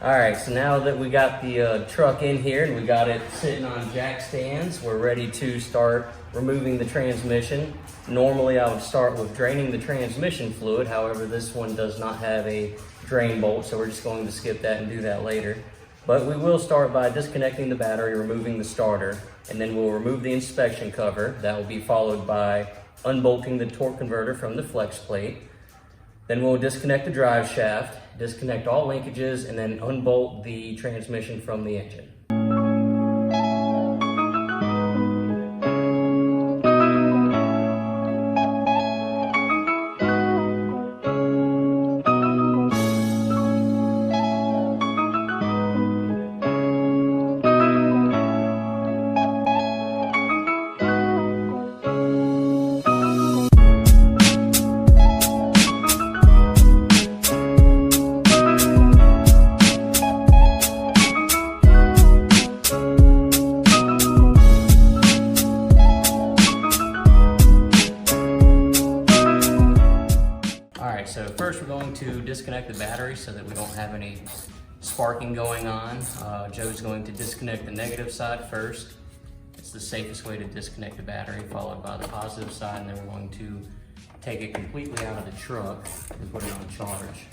All right, so now that we got the truck in here and we got it sitting on jack stands, we're ready to start removing the transmission. Normally I would start with draining the transmission fluid. However, this one does not have a drain bolt, so we're just going to skip that and do that later. But we will start by disconnecting the battery, removing the starter, and then we'll remove the inspection cover. That will be followed by unbolting the torque converter from the flex plate. Then we'll disconnect the drive shaft, disconnect all linkages, and then unbolt the transmission from the engine. So first we're going to disconnect the battery so that we don't have any sparking going on. Joe's going to disconnect the negative side first. It's the safest way to disconnect the battery, followed by the positive side, and then we're going to take it completely out of the truck and put it on charge.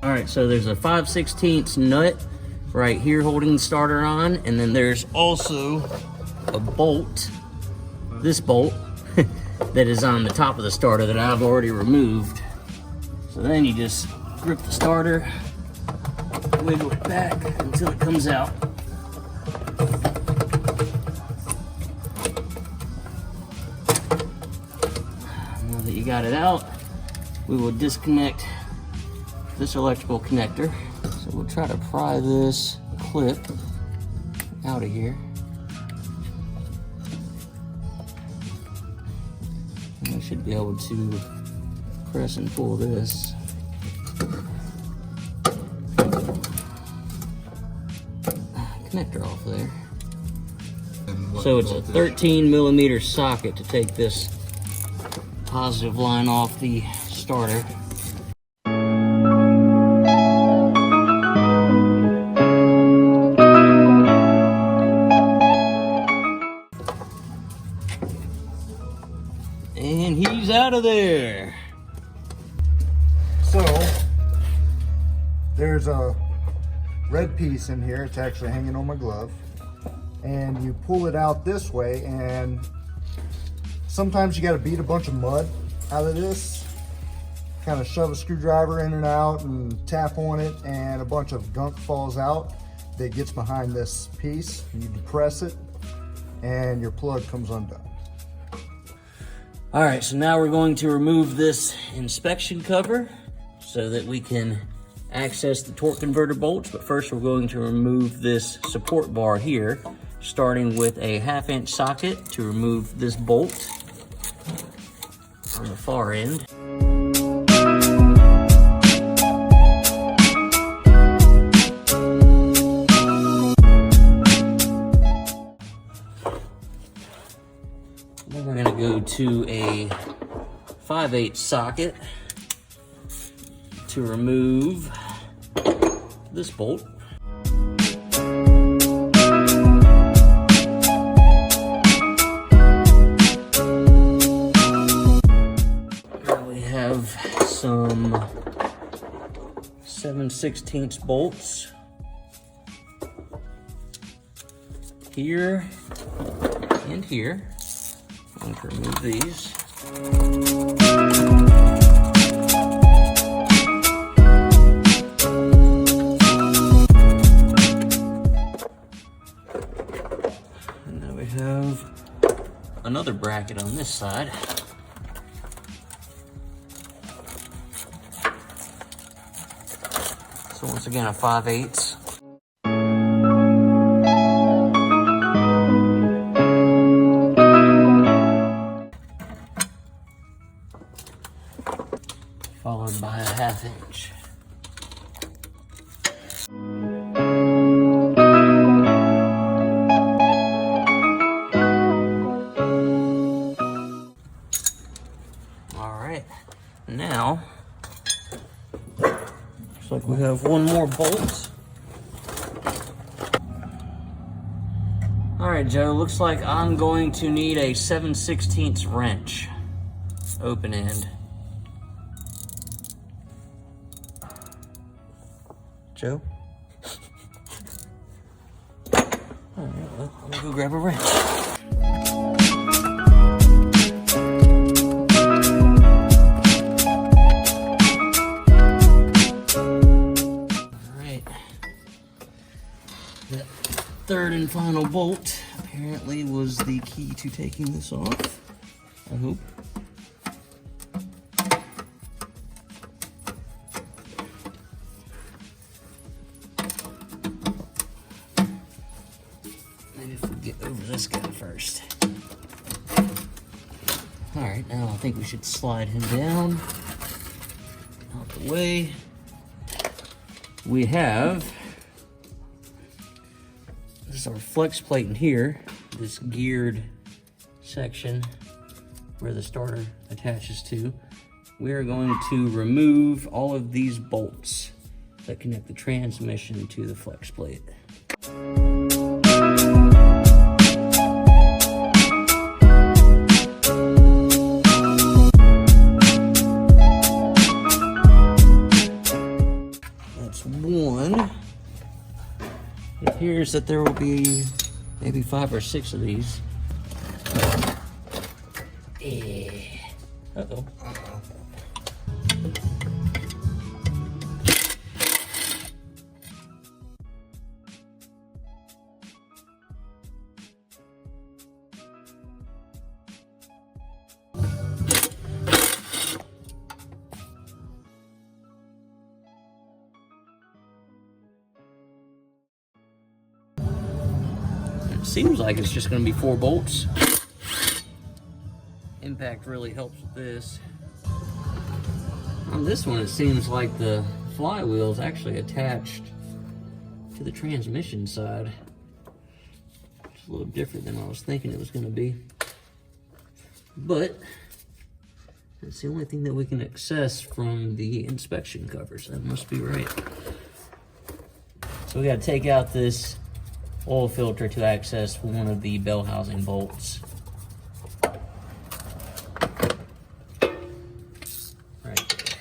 All right, so there's a 5/16 nut right here holding the starter on, and then there's also a bolt, this bolt, that is on the top of the starter that I've already removed. So then you just grip the starter, wiggle it back until it comes out. Now that you got it out, we will disconnect this electrical connector. So we'll try to pry this clip out of here. I should be able to press and pull this. Connector off there. So it's a 13mm socket to take this positive line off the starter. And he's out of there. So there's a red piece in here. It's actually hanging on my glove, and you pull it out this way, and sometimes you got to beat a bunch of mud out of this, kind of shove a screwdriver in and out and tap on it, and a bunch of gunk falls out that gets behind this piece. You depress it and your plug comes undone. All right, so now we're going to remove this inspection cover so that we can access the torque converter bolts. But first we're going to remove this support bar here, starting with a 1/2" socket to remove this bolt on the far end. Then we're gonna go to a 5/8 socket to remove this bolt. Now we have some 7/16 bolts here and here. I'm going to remove these. And now we have another bracket on this side. So once again, a 5/8. Followed by a 1/2". now, looks like we have one more bolt. All right, Joe, looks like I'm going to need a 7/16 wrench, open end. Joe? All right, well, I'm gonna go grab a wrench. All right, the third and final bolt apparently was the key to taking this off, I hope. Maybe if we get over this guy first. All right, now I think we should slide him down out the way. We have, this is our flex plate in here, this geared section where the starter attaches to. We are going to remove all of these bolts that connect the transmission to the flex plate. That's one. It appears that there will be maybe 5 or 6 of these. Uh-oh. It seems like it's just going to be 4 bolts. Impact really helps with this. On this one, it seems like the flywheel is actually attached to the transmission side. It's a little different than I was thinking it was going to be. But that's the only thing that we can access from the inspection covers. That must be right. So we got to take out this oil filter to access one of the bell housing bolts. Right.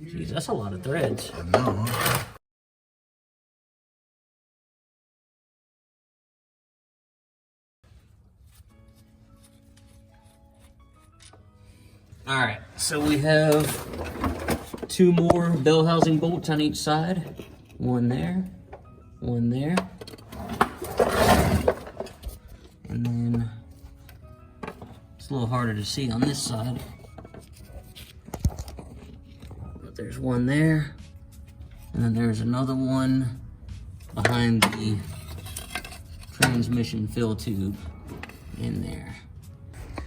Jeez, that's a lot of threads. I know. All right, so we have 2 more bell housing bolts on each side. One there, one there. And then it's a little harder to see on this side. But there's one there. And then there's another one behind the transmission fill tube in there.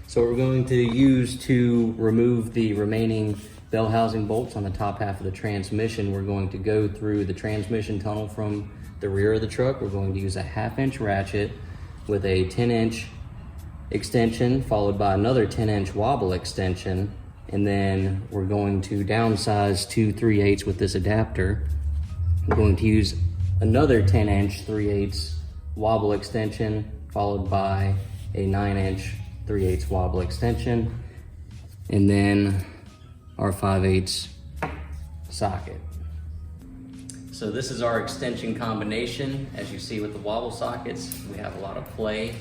So we're going to use to remove the remaining bell housing bolts on the top half of the transmission. We're going to go through the transmission tunnel from the rear of the truck. We're going to use a 1/2-inch ratchet with a 10-inch extension, followed by another 10-inch wobble extension. And then we're going to downsize to 3/8 with this adapter. I'm going to use another 10-inch 3/8 wobble extension, followed by a 9-inch 3/8 wobble extension, and then our 5/8 socket. So this is our extension combination. As you see with the wobble sockets, we have a lot of play,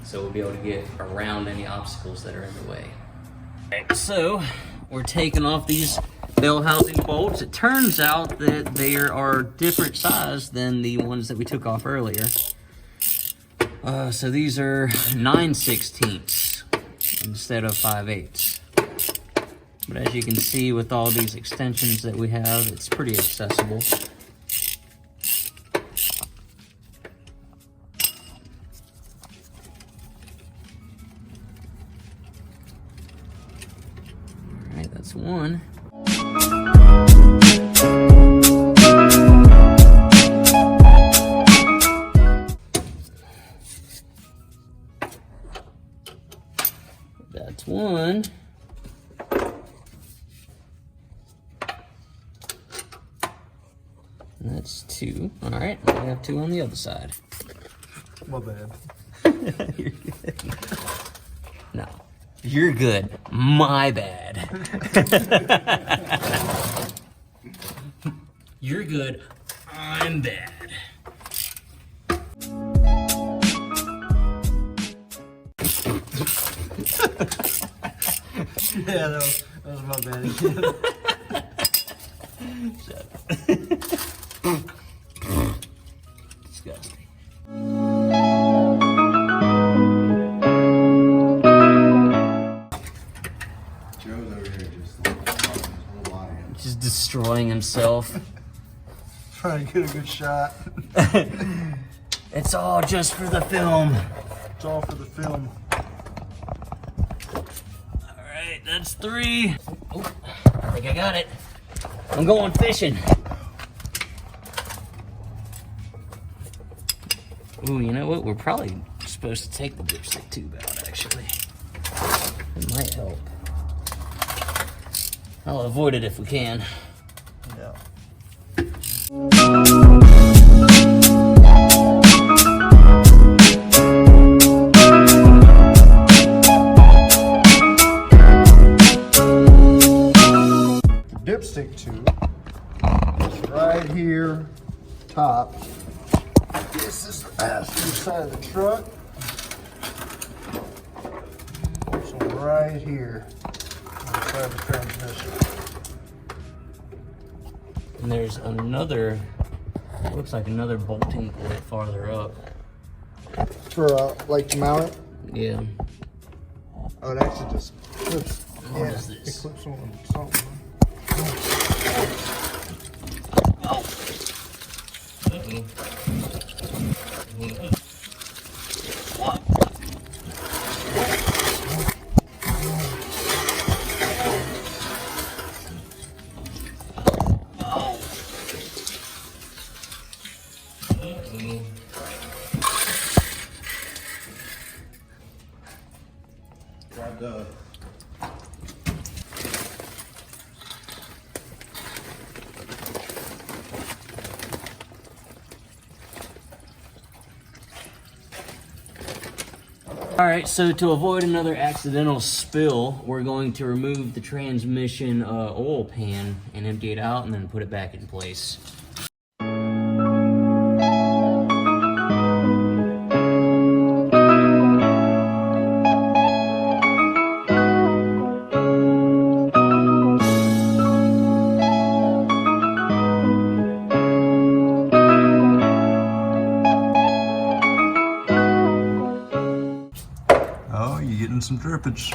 so we'll be able to get around any obstacles that are in the way. Okay, so we're taking off these bell housing bolts. It turns out that they are different size than the ones that we took off earlier. So these are 9/16 instead of 5/8. But as you can see with all these extensions that we have, it's pretty accessible. All right, that's one. That's 2. All right, I have 2 on the other side. My bad. You're good. No, you're good. My bad. You're good. I'm bad. Yeah, that was my bad again. Disgusting. Joe's over here just fucking his whole body up. Just destroying himself. Trying to get a good shot. It's all just for the film. It's all for the film. All right, that's 3. Oh, I think I got it. I'm going fishing. Ooh, you know what? We're probably supposed to take the dipstick tube out, actually. It might help. I'll avoid it if we can. Yeah. Dipstick tube is right here, top. This is the passenger side of the truck. So right here, on the side of the transmission. And there's another, looks like another bolting port farther up. For like to mount it. Yeah. Oh, it actually just clips. What is this? It clips on something. Oh. What? Grab the. All right, so to avoid another accidental spill, we're going to remove the transmission oil pan and empty it out and then put it back in place. Oh, you're getting some drippage.